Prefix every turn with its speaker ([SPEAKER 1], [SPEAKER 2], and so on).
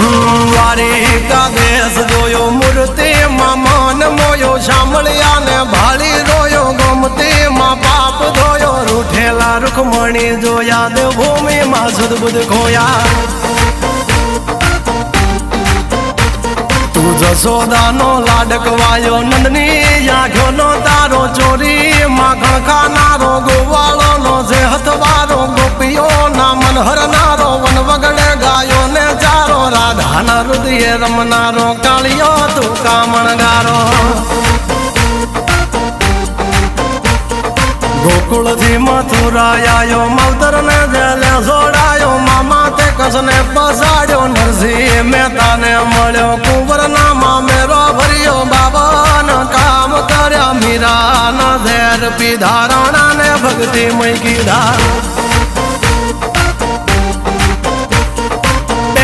[SPEAKER 1] દ્વારિકા દેશ જોયો મૂર્તિમાં મન મોયો સાંભળ્યા ને ભાળી રોયો ગમતીમાં પાપ ધોયો રૂઠેલા રૂખમણી જોયા દેવભૂમિમાં સદબુદ્ધ ખોયા તું જશોદાનો લાડકવાયો નંદની આંખોનો તારો ચોરી માખણ ખાનારો ગોવાળોનો જે હથવારો ગોપીઓના મન હરનારો વન વગડે ગાયો ને ચારો રાધાના હૃદયે રમનારો કાળિયો તું કામણગારો ગોકુળથી મથુરા આયો માવતર ને જેલે જોડાયો મામા તે કસને પસાડ્યો નરસિંહ મહેતાને મળ્યો કુંવરના મામેરો ભર્યો બાબાના કામ કર્યા મીરાના ઝેર પીધા રાણાને ભક્તિ મય કીધા